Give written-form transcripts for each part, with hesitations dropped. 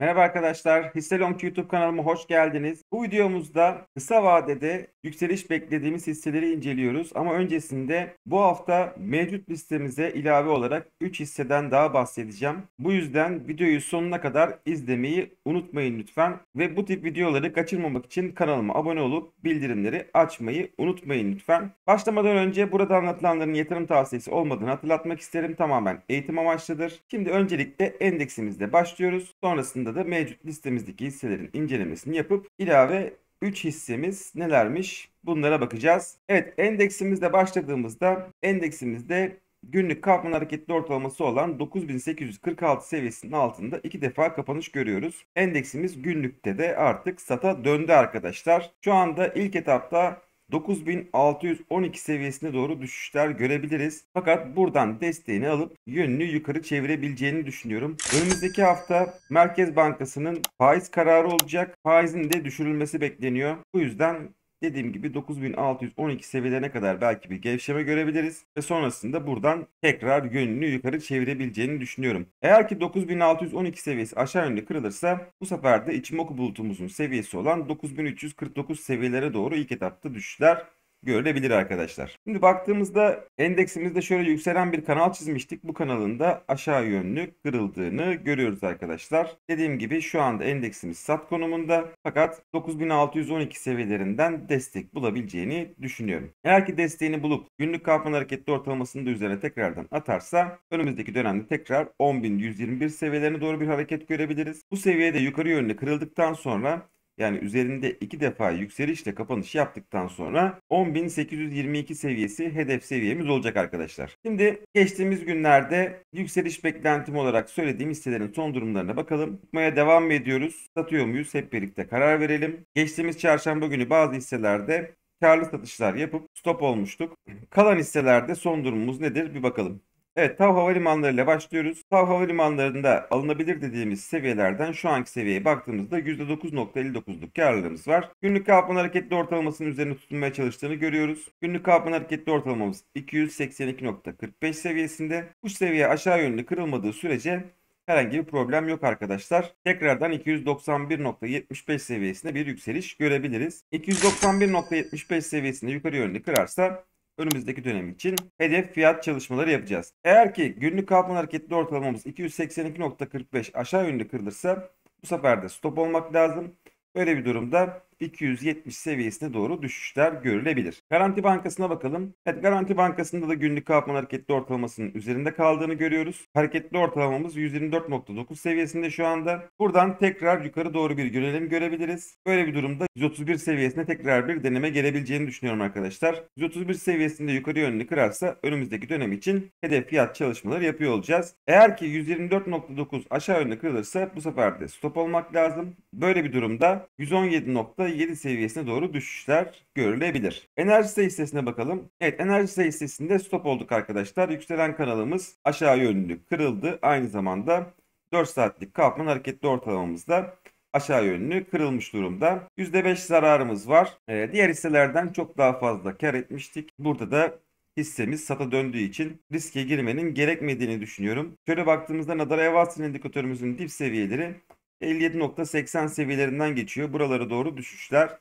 Merhaba arkadaşlar, Hisselong YouTube kanalıma hoş geldiniz. Bu videomuzda kısa vadede yükseliş beklediğimiz hisseleri inceliyoruz. Ama öncesinde bu hafta mevcut listemize ilave olarak 3 hisseden daha bahsedeceğim. Bu yüzden videoyu sonuna kadar izlemeyi unutmayın lütfen. Ve bu tip videoları kaçırmamak için kanalıma abone olup bildirimleri açmayı unutmayın lütfen. Başlamadan önce burada anlatılanların yatırım tavsiyesi olmadığını hatırlatmak isterim. Tamamen eğitim amaçlıdır. Şimdi öncelikle endeksimizle başlıyoruz. Sonrasında da mevcut listemizdeki hisselerin incelemesini yapıp ilave 3 hissemiz nelermiş bunlara bakacağız. Evet, endeksimizle başladığımızda endeksimizde günlük Kaufman hareketli ortalaması olan 9846 seviyesinin altında 2 defa kapanış görüyoruz. Endeksimiz günlükte de artık sata döndü arkadaşlar. Şu anda ilk etapta 9612 seviyesine doğru düşüşler görebiliriz. Fakat buradan desteğini alıp yönünü yukarı çevirebileceğini düşünüyorum. Önümüzdeki hafta Merkez Bankası'nın faiz kararı olacak. Faizin de düşürülmesi bekleniyor. Bu yüzden dediğim gibi 9612 seviyelerine kadar belki bir gevşeme görebiliriz ve sonrasında buradan tekrar yönünü yukarı çevirebileceğini düşünüyorum. Eğer ki 9612 seviyesi aşağı yönlü kırılırsa bu sefer de Ichimoku bulutumuzun seviyesi olan 9349 seviyelere doğru ilk etapta düşüşler görülebilir arkadaşlar. Şimdi baktığımızda endeksimizde şöyle yükselen bir kanal çizmiştik. Bu kanalın da aşağı yönlü kırıldığını görüyoruz arkadaşlar. Dediğim gibi şu anda endeksimiz sat konumunda fakat 9612 seviyelerinden destek bulabileceğini düşünüyorum. Eğer ki desteğini bulup günlük Kaufman hareketli ortalamasını da üzerine tekrardan atarsa önümüzdeki dönemde tekrar 10.121 seviyelerine doğru bir hareket görebiliriz. Bu seviyede yukarı yönlü kırıldıktan sonra yani üzerinde 2 defa yükselişle kapanış yaptıktan sonra 10.822 seviyesi hedef seviyemiz olacak arkadaşlar. Şimdi geçtiğimiz günlerde yükseliş beklentim olarak söylediğim hisselerin son durumlarına bakalım. Tutmaya devam mı ediyoruz? Satıyor muyuz? Hep birlikte karar verelim. Geçtiğimiz çarşamba günü bazı hisselerde karlı satışlar yapıp stop olmuştuk. Kalan hisselerde son durumumuz nedir? Bir bakalım. Evet, TAV Havalimanları ile başlıyoruz. TAV Havalimanları'nda alınabilir dediğimiz seviyelerden şu anki seviyeye baktığımızda %9.59'luk karlılığımız var. Günlük Kaufman hareketli ortalamasının üzerine tutunmaya çalıştığını görüyoruz. Günlük Kaufman hareketli ortalamamız 282.45 seviyesinde. Bu seviye aşağı yönlü kırılmadığı sürece herhangi bir problem yok arkadaşlar. Tekrardan 291.75 seviyesinde bir yükseliş görebiliriz. 291.75 seviyesinde yukarı yönlü kırarsa önümüzdeki dönem için hedef fiyat çalışmaları yapacağız. Eğer ki günlük Kaufman hareketli ortalamamız 282.45 aşağı yönlü kırılırsa bu sefer de stop olmak lazım. Böyle bir durumda 270 seviyesine doğru düşüşler görülebilir. Garanti Bankası'na bakalım. Evet, Garanti Bankası'nda da günlük Kaufman hareketli ortalamasının üzerinde kaldığını görüyoruz. Hareketli ortalamamız 124.9 seviyesinde şu anda. Buradan tekrar yukarı doğru bir yönelim görebiliriz. Böyle bir durumda 131 seviyesine tekrar bir deneme gelebileceğini düşünüyorum arkadaşlar. 131 seviyesinde yukarı yönlü kırarsa önümüzdeki dönem için hedef fiyat çalışmaları yapıyor olacağız. Eğer ki 124.9 aşağı yönlü kırılırsa bu sefer de stop olmak lazım. Böyle bir durumda 117.7 seviyesine doğru düşüşler görülebilir. Enerji hissesine bakalım. Evet, enerji hissesinde stop olduk arkadaşlar. Yükselen kanalımız aşağı yönlü kırıldı. Aynı zamanda 4 saatlik Kaufman hareketli ortalamamızda aşağı yönlü kırılmış durumda. %5 zararımız var. Diğer hisselerden çok daha fazla kar etmiştik. Burada da hissemiz sata döndüğü için riske girmenin gerekmediğini düşünüyorum. Şöyle baktığımızda Nadara Evasıl indikatörümüzün dip seviyeleri 57.80 seviyelerinden geçiyor. Buralara doğru düşüşler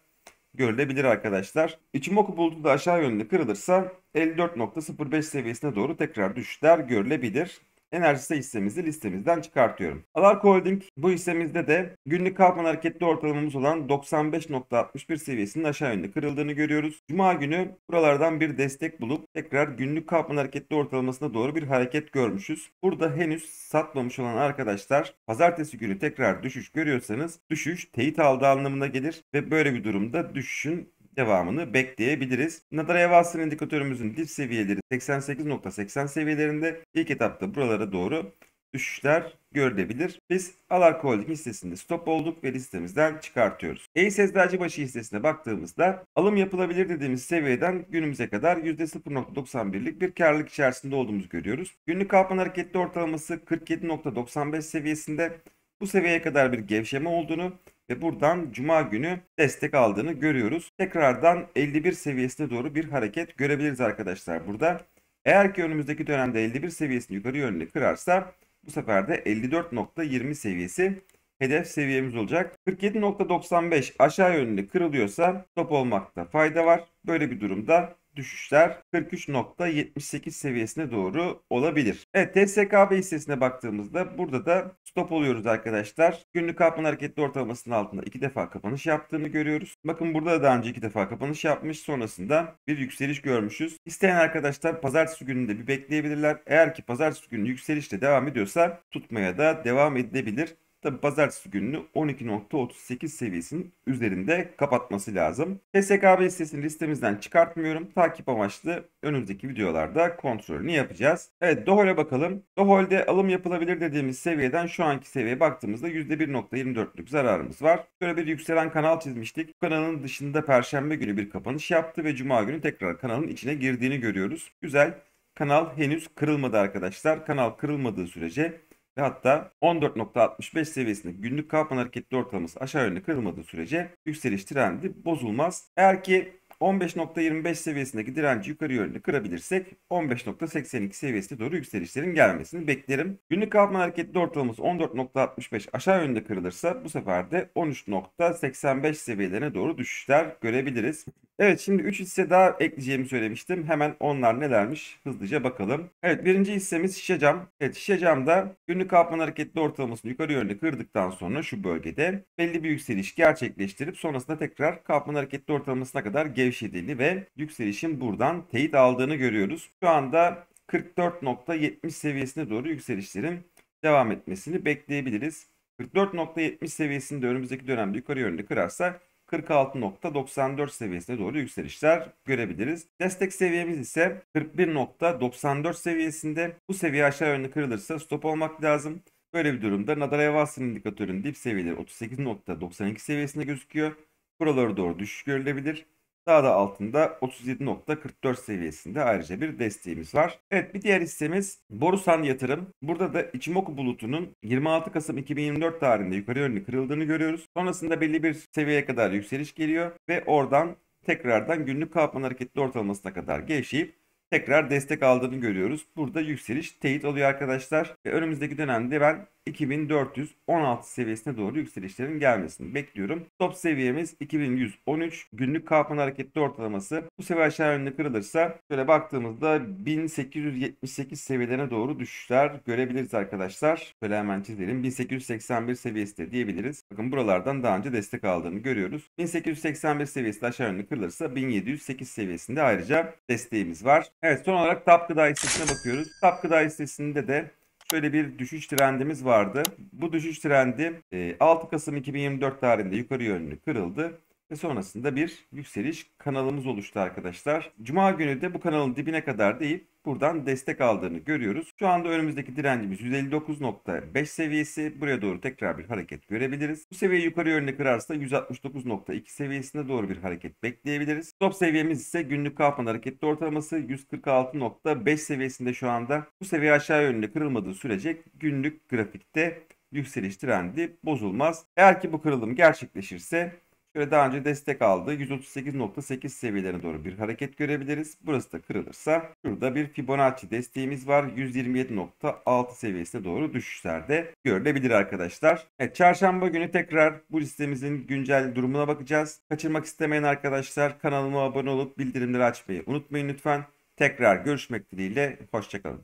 görülebilir arkadaşlar. Ichimoku bulutu da aşağı yönlü kırılırsa 54.05 seviyesine doğru tekrar düşüşler görülebilir. Enerjisi hissemizi listemizden çıkartıyorum. Alarko Holding bu hissemizde de günlük Kaufman hareketli ortalamamız olan 95.61 seviyesinin aşağı yönlü kırıldığını görüyoruz. Cuma günü buralardan bir destek bulup tekrar günlük Kaufman hareketli ortalamasına doğru bir hareket görmüşüz. Burada henüz satmamış olan arkadaşlar pazartesi günü tekrar düşüş görüyorsanız düşüş teyit aldığı anlamına gelir ve böyle bir durumda düşüşün devamını bekleyebiliriz. Nadara Evasıl indikatörümüzün dip seviyeleri 88.80 seviyelerinde, ilk etapta buralara doğru düşüşler görülebilir. Biz Alarko Holding hissesinde stop olduk ve listemizden çıkartıyoruz. Ace Eczacıbaşı hissesine baktığımızda alım yapılabilir dediğimiz seviyeden günümüze kadar %0.91'lik bir karlılık içerisinde olduğumuzu görüyoruz. Günlük Kaufman hareketli ortalaması 47.95 seviyesinde, bu seviyeye kadar bir gevşeme olduğunu ve buradan Cuma günü destek aldığını görüyoruz. Tekrardan 51 seviyesine doğru bir hareket görebiliriz arkadaşlar burada. Eğer ki önümüzdeki dönemde 51 seviyesini yukarı yönlü kırarsa bu sefer de 54.20 seviyesi hedef seviyemiz olacak. 47.95 aşağı yönlü kırılıyorsa stop olmakta fayda var. Böyle bir durumda düşüşler 43.78 seviyesine doğru olabilir. Evet, TSKB hissesine baktığımızda burada da stop oluyoruz arkadaşlar. Günlük Altman hareketli ortalamasının altında 2 defa kapanış yaptığını görüyoruz. Bakın burada da daha önce 2 defa kapanış yapmış. Sonrasında bir yükseliş görmüşüz. İsteyen arkadaşlar pazartesi gününde bir bekleyebilirler. Eğer ki pazartesi günü yükselişle devam ediyorsa tutmaya da devam edilebilir. Tabi pazartesi gününü 12.38 seviyesinin üzerinde kapatması lazım. TSKB hissesini listemizden çıkartmıyorum. Takip amaçlı önümüzdeki videolarda kontrolünü yapacağız. Evet, Dohol'e bakalım. Dohol'de alım yapılabilir dediğimiz seviyeden şu anki seviyeye baktığımızda %1.24'lük zararımız var. Böyle bir yükselen kanal çizmiştik. Bu kanalın dışında Perşembe günü bir kapanış yaptı ve Cuma günü tekrar kanalın içine girdiğini görüyoruz. Güzel. Kanal henüz kırılmadı arkadaşlar. Kanal kırılmadığı sürece ve hatta 14.65 seviyesinde günlük Kaufman hareketli ortalaması aşağı yönlü kırılmadığı sürece yükseliş trendi bozulmaz. Eğer ki 15.25 seviyesindeki direnci yukarı yönlü kırabilirsek 15.82 seviyesine doğru yükselişlerin gelmesini beklerim. Günlük Kaufman hareketli ortalaması 14.65 aşağı yönlü kırılırsa bu sefer de 13.85 seviyelerine doğru düşüşler görebiliriz. Evet, şimdi 3 hisse daha ekleyeceğimi söylemiştim. Hemen onlar nelermiş hızlıca bakalım. Evet, birinci hissemiz Şişecam. Evet, Şişecam'da günlük Kaufman hareketli ortalamasını yukarı yönlü kırdıktan sonra şu bölgede belli bir yükseliş gerçekleştirip sonrasında tekrar Kaufman hareketli ortalamasına kadar gevşediğini ve yükselişin buradan teyit aldığını görüyoruz. Şu anda 44.70 seviyesine doğru yükselişlerin devam etmesini bekleyebiliriz. 44.70 seviyesinde önümüzdeki dönemde yukarı yönlü kırarsa 46.94 seviyesine doğru yükselişler görebiliriz. Destek seviyemiz ise 41.94 seviyesinde. Bu seviye aşağı yönlü kırılırsa stop olmak lazım. Böyle bir durumda Nadar Evas'ın indikatörünün dip seviyeleri 38.92 seviyesinde gözüküyor. Buralara doğru düşüş görülebilir. Daha da altında 37.44 seviyesinde ayrıca bir desteğimiz var. Evet, bir diğer hissemiz Borusan Yatırım. Burada da Ichimoku bulutunun 26 Kasım 2024 tarihinde yukarı yönlü kırıldığını görüyoruz. Sonrasında belli bir seviyeye kadar yükseliş geliyor ve oradan tekrardan günlük Kaufman hareketli ortalamasına kadar gevşeyip tekrar destek aldığını görüyoruz. Burada yükseliş teyit oluyor arkadaşlar. Ve önümüzdeki dönemde ben 2416 seviyesine doğru yükselişlerin gelmesini bekliyorum. Top seviyemiz 2113. Günlük Kaufman hareketli ortalaması bu seviye aşağı yönlü kırılırsa şöyle baktığımızda 1878 seviyelerine doğru düşüşler görebiliriz arkadaşlar. Şöyle hemen çizelim. 1881 seviyesi de diyebiliriz. Bakın buralardan daha önce destek aldığını görüyoruz. 1881 seviyesi aşağı yönlü kırılırsa 1708 seviyesinde ayrıca desteğimiz var. Evet, son olarak TAP Gıda hissesine bakıyoruz. TAP Gıda hissesinde de şöyle bir düşüş trendimiz vardı. Bu düşüş trendi 6 Kasım 2024 tarihinde yukarı yönlü kırıldı. Ve sonrasında bir yükseliş kanalımız oluştu arkadaşlar. Cuma günü de bu kanalın dibine kadar deyip buradan destek aldığını görüyoruz. Şu anda önümüzdeki direncimiz 159.5 seviyesi. Buraya doğru tekrar bir hareket görebiliriz. Bu seviyeyi yukarı yönlü kırarsa 169.2 seviyesine doğru bir hareket bekleyebiliriz. Stop seviyemiz ise günlük Kaufman hareketli ortalaması 146.5 seviyesinde şu anda. Bu seviye aşağı yönlü kırılmadığı sürece günlük grafikte yükseliş trendi bozulmaz. Eğer ki bu kırılım gerçekleşirse şöyle daha önce destek aldığı 138.8 seviyelerine doğru bir hareket görebiliriz. Burası da kırılırsa şurada bir Fibonacci desteğimiz var. 127.6 seviyesine doğru düşüşlerde görülebilir arkadaşlar. Evet, çarşamba günü tekrar bu listemizin güncel durumuna bakacağız. Kaçırmak istemeyen arkadaşlar kanalıma abone olup bildirimleri açmayı unutmayın lütfen. Tekrar görüşmek dileğiyle. Hoşçakalın.